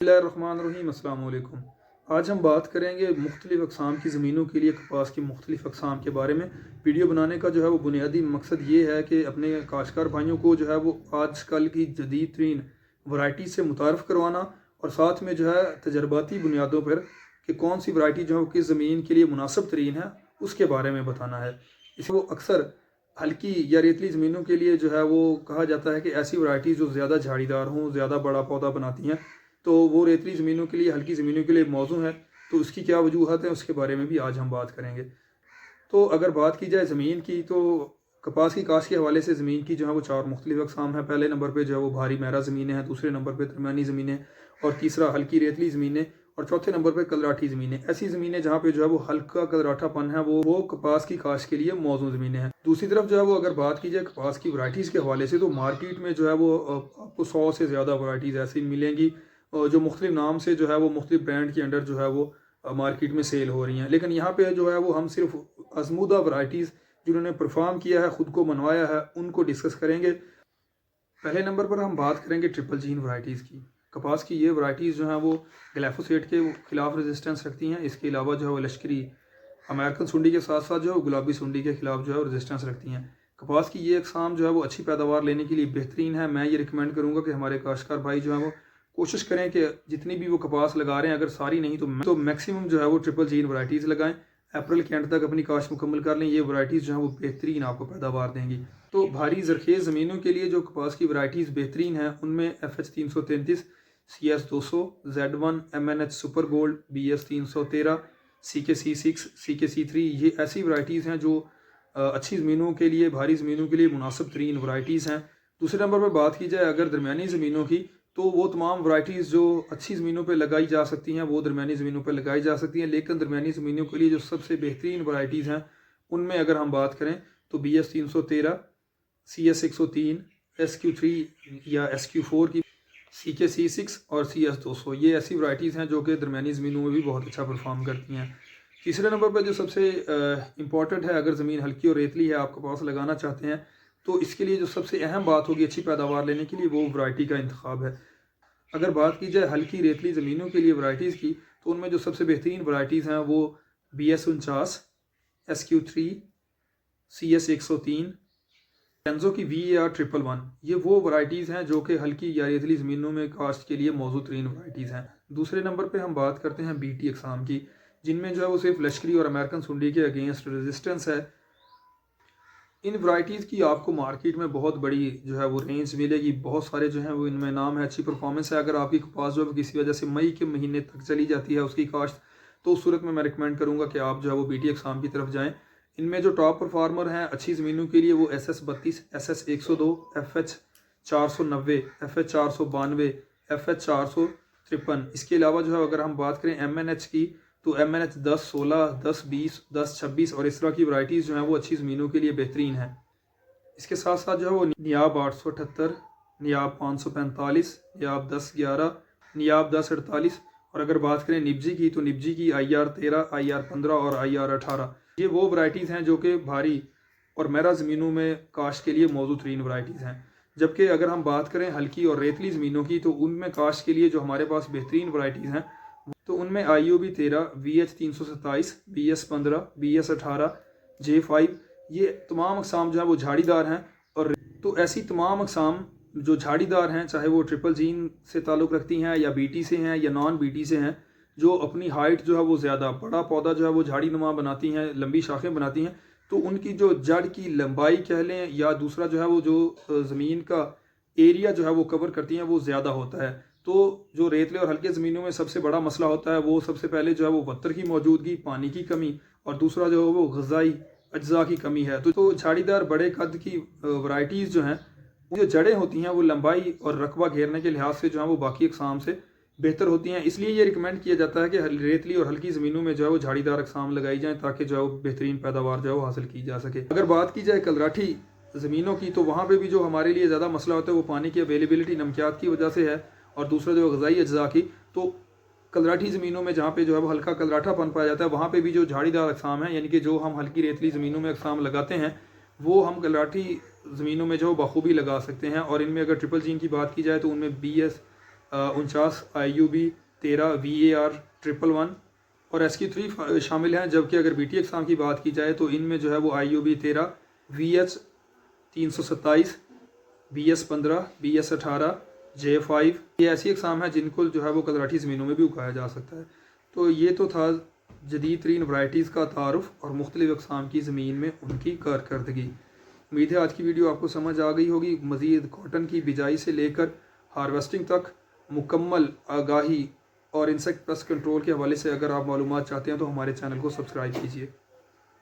बिस्मिल्लाहिर्रहमानिर्रहीम, अस्सलाम वालेकुम। आज हम बात करेंगे मुख्तलिफ़ अक़साम की ज़मीनों के लिए कपास की मुख्तलिफ़ अक़साम के बारे में। वीडियो बनाने का जो है वो बुनियादी मकसद ये है कि अपने काश्तकार भाइयों को जो है वो आजकल की जदीद तरीन वैरायटी से मुतारफ़ करवाना और साथ में जो है तजर्बाती बुनियादों पर कि कौन सी वैरायटी जो है वो किस ज़मीन के लिए मुनासिब तरीन है उसके बारे में बताना है। इसे वो अक्सर हल्की या रेतली ज़मीनों के लिए जो है वो कहा जाता है कि ऐसी वैरायटी जो ज़्यादा झाड़ीदार हों, ज़्यादा बड़ा पौधा बनाती हैं, तो वो रेतली ज़मीनों के लिए, हल्की ज़मीनों के लिए मौजू है। तो उसकी क्या वजूहत है, उसके बारे में भी आज हम बात करेंगे। तो अगर बात की जाए ज़मीन की, तो कपास की काश्त के हवाले से ज़मीन की जो है वो 4 मुख्तलिफ़ अक़साम हैं। पहले नंबर पे जो है वो भारी महरा ज़मीनें हैं, दूसरे नंबर पे दरमियानी ज़मीनें और तीसरा हल्की रेतली ज़मीनें और चौथे नंबर पे कलराठी ज़मीनें। ऐसी ज़मीनें जहाँ पे जो है वो हल्का कलराठापन है, वो कपास की काश्त के लिए मौजूद ज़मीनें हैं। दूसरी तरफ जो है वो अगर बात की जाए कपास की वैराइटीज़ के हवाले से, तो मार्केट में जो है वो आपको 100 से ज़्यादा वैराइटीज़ ऐसी मिलेंगी जो मुख्तलिफ नाम से जो है वो मुख्तलिफ ब्रांड के अंडर जो है वो मार्केट में सेल हो रही हैं। लेकिन यहाँ पे जो है वो हम सिर्फ आजमूदा वैराइटीज़ जिन्होंने परफॉर्म किया है, ख़ुद को मनवाया है, उनको डिस्कस करेंगे। पहले नंबर पर हम बात करेंगे ट्रिपल जीन वैराइटीज़ की। कपास की ये वैराइटीज़ जो हैं वो ग्लाइफोसेट के खिलाफ रेजिस्टेंस रखती हैं। इसके अलावा जो है वो लश्करी अमेरिकन सुंडी के साथ साथ जो है वो गुलाबी सुंडी के खिलाफ जो है वो रेजिस्टेंस रखती हैं। कपास की ये अक़साम जो है वो अच्छी पैदावार लेने के लिए बेहतरीन है। मैं ये रिकमेंड करूँगा कि हमारे काश्तकार भाई जो हैं वो कोशिश करें कि जितनी भी वो कपास लगा रहे हैं, अगर सारी नहीं तो मैक्सिमम जो है वो ट्रिपल जीन वैराइटीज़ लगाएं। अप्रैल के एंड तक अपनी काश्त मुकम्मल कर लें। ये वैराइटीज़ जो हैं वो बेहतरीन आपको पैदावार देंगी। तो भारी ज़रखेज़ ज़मीनों के लिए जो कपास की वैराइटीज़ बेहतरीन हैं, उनमें FH 333, CS 200, Z1, MNH super gold, BS 313, CK C6, CK C3, ये ऐसी वैराइटीज़ हैं जो अच्छी ज़मीनों के लिए, भारी ज़मीनों के लिए मुनासिब तरीन वैराइटीज़ हैं। दूसरे नंबर पर बात की जाए अगर दरमियानी ज़मीनों की, तो वो तमाम वैराइटीज़ जो अच्छी ज़मीनों पे लगाई जा सकती हैं वो दरमियानी ज़मीनों पे लगाई जा सकती हैं। लेकिन दरमियानी ज़मीनों के लिए जो सबसे बेहतरीन वैराइटीज़ हैं, उनमें अगर हम बात करें तो BS 313, CS 103, SQ3 या SQ4 की, CK C6 और CS 200, ये ऐसी वैराइटीज़ हैं जो कि दरमियानी ज़मीनों में भी बहुत अच्छा परफॉर्म करती हैं। तीसरे नंबर पर जो सबसे इम्पॉर्टेंट है, अगर ज़मीन हल्की और रेतली है, आप कपास लगाना चाहते हैं, तो इसके लिए जो सबसे अहम बात होगी अच्छी पैदावार लेने के लिए, वो वैरायटी का इंतखाब है। अगर बात की जाए हल्की रेतली ज़मीनों के लिए वैराइटीज़ की, तो उनमें जो सबसे बेहतरीन वैराइटीज़ हैं वो BS 49, SQ3, CS 103, टेंजो की VAR 111, ये वो वैराइटीज़ हैं जो कि हल्की या रेतली ज़मीनों में काश्त के लिए मौजूद तरीन वैराइटीज़ हैं। दूसरे नंबर पे हम बात करते हैं BT अक़साम की, जिनमें जो है वो सिर्फ लश्करी और अमेरिकन सुंडी के अगेंस्ट रेजिस्टेंस है। इन वैराइटीज़ की आपको मार्केट में बहुत बड़ी जो है वो रेंज मिलेगी। बहुत सारे जो हैं वो इनमें नाम है, अच्छी परफॉर्मेंस है। अगर आपकी कपास जो है किसी वजह से मई के महीने तक चली जाती है उसकी काश्त, तो उस सूरत में मैं रिकमेंड करूँगा कि आप जो है वो BT अक़साम की तरफ जाएँ। इनमें जो टॉप परफार्मर हैं अच्छी ज़मीनों के लिए, वो SS 32, SS 102, FH 490, FH 492, FH 453। इसके अलावा जो है अगर हम बात करें MNH की, तो MNH 10, 16, 10, 20, 10, 26 और इस तरह की वैराइटीज़ जो हैं वो अच्छी ज़मीनों के लिए बेहतरीन है। इसके साथ साथ जो है वो नियाब 878, नियाब 545, नियाब 1011, नियाब 1048 और अगर बात करें निब्जी की, तो निब्जी की IR 13, IR 15 और IR 18, ये वो वैराइटीज़ हैं जो कि भारी और महरा ज़मीनों में काश्त के लिए मौजूद तरीन वैराइटीज़ हैं। जबकि अगर हम बात करें हल्की और रेतली ज़मीनों की, तो उनमें काश्त के लिए जो हमारे पास बेहतरीन वैराइटीज़ हैं, तो उनमें IOB 13, VH 327, BS 15, BS 18, J5, ये तमाम अक़साम जो है वो झाड़ीदार हैं। और तो ऐसी तमाम अक़साम जो झाड़ीदार हैं, चाहे वो ट्रिपल जीन से ताल्लुक़ रखती हैं या BT से हैं या नॉन BT से हैं, जो अपनी हाइट जो है वो ज़्यादा बड़ा पौधा जो है वो झाड़ी नुमा बनाती हैं, लंबी शाखें बनाती हैं, तो उनकी जो जड़ की लंबाई कह लें या दूसरा जो है वो जो ज़मीन का एरिया जो है वो कवर करती हैं वो ज़्यादा होता है। तो जो रेतले और हल्के ज़मीनों में सबसे बड़ा मसला होता है वो सबसे पहले जो है वो वत्तर की मौजूदगी, पानी की कमी और दूसरा जो है वो ग़िज़ाई अज्जा की कमी है। तो झाड़ीदार बड़े कद की वैराइटीज़ जो हैं, जो जड़ें होती हैं वो लंबाई और रकबा घेरने के लिहाज से जो है वो बाकी अक़साम से बेहतर होती हैं। इसलिए ये रिकमेंड किया जाता है कि रेतली और हल्की ज़मीनों में जो है वो झाड़ीदार अक़साम लगाई जाएँ, ताकि जो है वो बेहतरीन पैदावार जो है वो हासिल की जा सके। अगर बात की जाए कलराठी ज़मीनों की, तो वहाँ पे भी जो हमारे लिए ज़्यादा मसला होता है वो पानी की अवेलेबिलिटी, नमकियात की वजह से है और दूसरा जो ग़िज़ाई अज्जा की। तो कलराठी ज़मीनों में जहाँ पे जो है वो हल्का कलराठापन पाया जाता है, वहाँ पे भी जो झाड़ीदार अक़साम हैं, यानी कि जो हम हल्की रेतली ज़मीनों में अक़साम लगाते हैं, वो हम कलराठी ज़मीनों में जो बखूबी लगा सकते हैं। और इनमें अगर ट्रिपल जीन की बात की जाए, तो उनमें BS 49 IUB 13 VAR 111 और SQ3 शामिल हैं। जबकि अगर BT एग्ज़ाम की बात की जाए तो इनमें जो है वो IUB 13 VH 327 BS 15 BS 18 J5 ये ऐसी एग्ज़ाम है जिनको जो है वो कलराठी ज़मीनों में भी उगाया जा सकता है। तो ये तो था जदीद तरीन वराइटीज़ का तारुफ और मुख्तलिफ़ अक़साम की ज़मीन में उनकी कारकर्दगी। उम्मीद है आज की वीडियो आपको समझ आ गई होगी। मज़ीद कॉटन की बिजाई से लेकर हार्वेस्टिंग तक मुकम्मल आगाही और इंसेक्ट पेस्ट कंट्रोल के हवाले से अगर आप मालूमात चाहते हैं तो हमारे चैनल को सब्सक्राइब कीजिए।